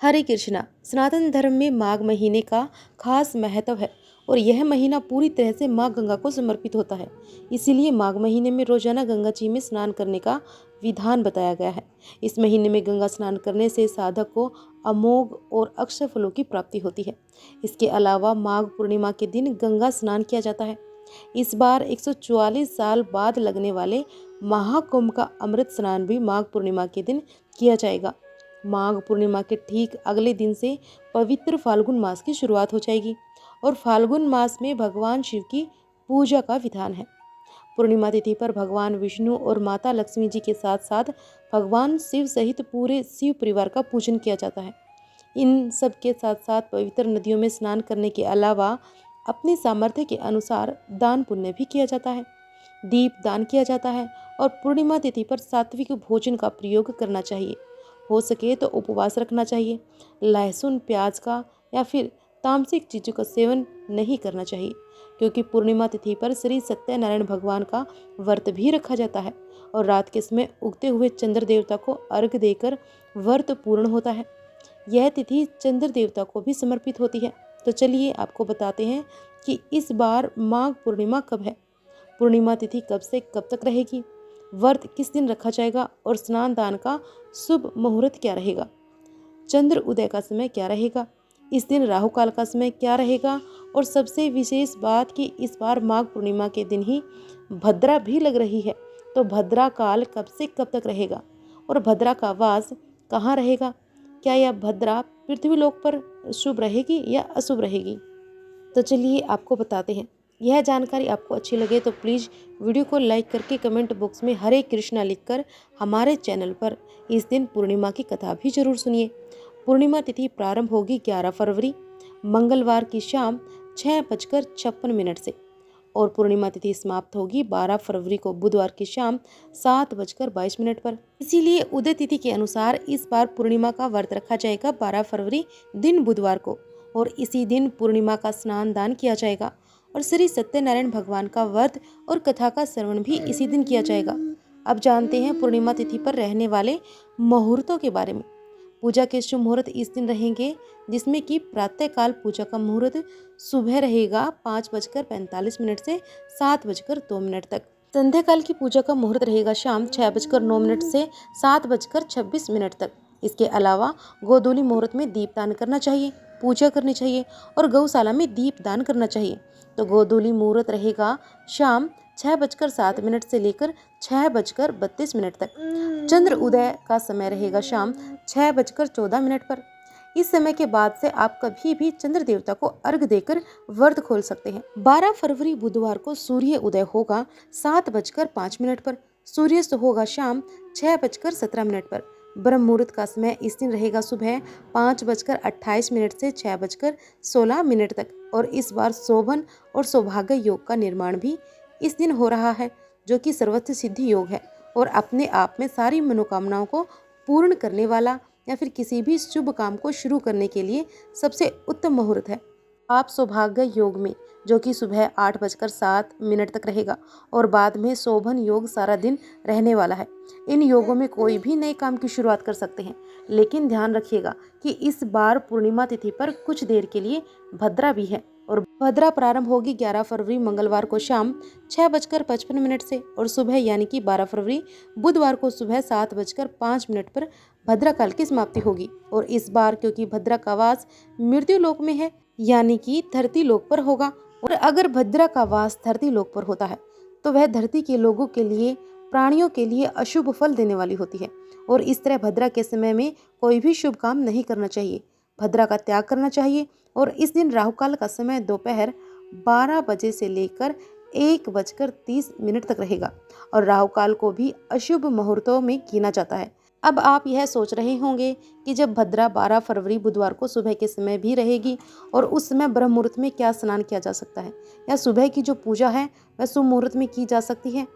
हरे कृष्णा। सनातन धर्म में माघ महीने का खास महत्व है और यह महीना पूरी तरह से माँ गंगा को समर्पित होता है। इसीलिए माघ महीने में रोजाना गंगा जी में स्नान करने का विधान बताया गया है। इस महीने में गंगा स्नान करने से साधक को अमोघ और अक्षय फलों की प्राप्ति होती है। इसके अलावा माघ पूर्णिमा के दिन गंगा स्नान किया जाता है। इस बार 144 साल बाद लगने वाले महाकुंभ का अमृत स्नान भी माघ पूर्णिमा के दिन किया जाएगा। माघ पूर्णिमा के ठीक अगले दिन से पवित्र फाल्गुन मास की शुरुआत हो जाएगी और फाल्गुन मास में भगवान शिव की पूजा का विधान है। पूर्णिमा तिथि पर भगवान विष्णु और माता लक्ष्मी जी के साथ साथ भगवान शिव सहित पूरे शिव परिवार का पूजन किया जाता है। इन सब के साथ साथ पवित्र नदियों में स्नान करने के अलावा अपनी सामर्थ्य के अनुसार दान पुण्य भी किया जाता है। दीप दान किया जाता है और पूर्णिमा तिथि पर सात्विक भोजन का प्रयोग करना चाहिए। हो सके तो उपवास रखना चाहिए। लहसुन प्याज का या फिर तामसिक चीज़ों का सेवन नहीं करना चाहिए, क्योंकि पूर्णिमा तिथि पर श्री सत्यनारायण भगवान का व्रत भी रखा जाता है और रात के समय उगते हुए चंद्र देवता को अर्घ देकर व्रत पूर्ण होता है। यह तिथि चंद्र देवता को भी समर्पित होती है। तो चलिए आपको बताते हैं कि इस बार माघ पूर्णिमा कब है, पूर्णिमा तिथि कब से कब तक रहेगी, व्रत किस दिन रखा जाएगा और स्नान दान का शुभ मुहूर्त क्या रहेगा, चंद्र उदय का समय क्या रहेगा, इस दिन राहु काल का समय क्या रहेगा और सबसे विशेष बात कि इस बार माघ पूर्णिमा के दिन ही भद्रा भी लग रही है। तो भद्रा काल कब से कब तक रहेगा और भद्रा का वास कहाँ रहेगा, क्या यह भद्रा पृथ्वी लोक पर शुभ रहेगी या अशुभ रहेगी। तो चलिए आपको बताते हैं। यह जानकारी आपको अच्छी लगे तो प्लीज़ वीडियो को लाइक करके कमेंट बॉक्स में हरे कृष्णा लिखकर हमारे चैनल पर इस दिन पूर्णिमा की कथा भी जरूर सुनिए। पूर्णिमा तिथि प्रारंभ होगी 11 फरवरी मंगलवार की शाम 6:56 से और पूर्णिमा तिथि समाप्त होगी 12 फरवरी को बुधवार की शाम 7:22 पर। इसीलिए उदय तिथि के अनुसार इस बार पूर्णिमा का व्रत रखा जाएगा 12 फरवरी दिन बुधवार को और इसी दिन पूर्णिमा का स्नान दान किया जाएगा और श्री सत्यनारायण भगवान का व्रत और कथा का श्रवण भी इसी दिन किया जाएगा। अब जानते हैं पूर्णिमा तिथि पर रहने वाले मुहूर्तों के बारे में। पूजा के शुभ मुहूर्त इस दिन रहेंगे, जिसमें कि प्रातःकाल पूजा का मुहूर्त सुबह रहेगा 5:45 से 7:02 तक। संध्या काल की पूजा का मुहूर्त रहेगा शाम 6:09 से 7:26 तक। इसके अलावा गोधूली मुहूर्त में दीपदान करना चाहिए, पूजा करनी चाहिए और गौशाला में दीप दान करना चाहिए। तो गोधूली मुहूर्त रहेगा शाम 6:07 से लेकर 6:32 तक। चंद्र उदय का समय रहेगा शाम 6:14 पर। इस समय के बाद से आप कभी भी चंद्र देवता को अर्घ देकर व्रत खोल सकते हैं। 12 फरवरी बुधवार को सूर्य उदय होगा 7:05 पर। सूर्यास्त होगा शाम 6:17 पर। ब्रह्म मुहूर्त का समय इस दिन रहेगा सुबह 5:28 से 6:16 तक और इस बार शोभन और सौभाग्य योग का निर्माण भी इस दिन हो रहा है, जो कि सर्वत्र सिद्धि योग है और अपने आप में सारी मनोकामनाओं को पूर्ण करने वाला या फिर किसी भी शुभ काम को शुरू करने के लिए सबसे उत्तम मुहूर्त है। आप सौभाग्य योग में, जो कि सुबह 8:07 तक रहेगा और बाद में शोभन योग सारा दिन रहने वाला है। इन योगों में कोई भी नए काम की शुरुआत कर सकते हैं, लेकिन ध्यान रखिएगा कि इस बार पूर्णिमा तिथि पर कुछ देर के लिए भद्रा भी है और भद्रा प्रारंभ होगी 11 फरवरी मंगलवार को शाम 6:55 से और सुबह यानी कि 12 फरवरी बुधवार को सुबह 7:05 पर भद्रा काल की समाप्ति होगी। और इस बार क्योंकि भद्रा का वास मृत्यु लोक में है यानी कि धरती लोक पर होगा, और अगर भद्रा का वास धरती लोक पर होता है तो वह धरती के लोगों के लिए, प्राणियों के लिए अशुभ फल देने वाली होती है और इस तरह भद्रा के समय में कोई भी शुभ काम नहीं करना चाहिए, भद्रा का त्याग करना चाहिए। और इस दिन राहु काल का समय दोपहर 12 बजे से लेकर 1:30 तक रहेगा और राहु काल को भी अशुभ मुहूर्तों में गिना जाता है। अब आप यह सोच रहे होंगे कि जब भद्रा 12 फरवरी बुधवार को सुबह के समय भी रहेगी और उस समय ब्रह्म मुहूर्त में क्या स्नान किया जा सकता है या सुबह की जो पूजा है वह शुभ मुहूर्त में की जा सकती है।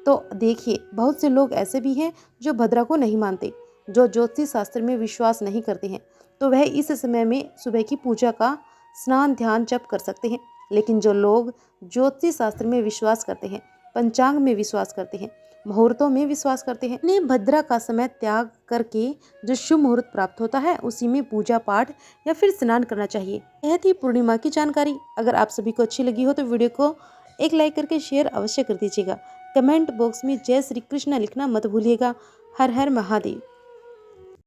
तो देखिए, बहुत से लोग ऐसे भी हैं जो भद्रा को नहीं मानते, जो ज्योतिष शास्त्र में विश्वास नहीं करते हैं, तो वह इस समय में सुबह की पूजा का स्नान ध्यान जप कर सकते हैं। लेकिन जो लोग ज्योतिष शास्त्र में विश्वास करते हैं, पंचांग में विश्वास करते हैं, मुहूर्तों में विश्वास करते हैं। इन्हें भद्रा का समय त्याग करके जो शुभ मुहूर्त प्राप्त होता है उसी में पूजा पाठ या फिर स्नान करना चाहिए। यह थी पूर्णिमा की जानकारी। अगर आप सभी को अच्छी लगी हो तो वीडियो को एक लाइक करके शेयर अवश्य कर दीजिएगा। कमेंट बॉक्स में जय श्री कृष्ण लिखना मत भूलिएगा। हर हर महादेव।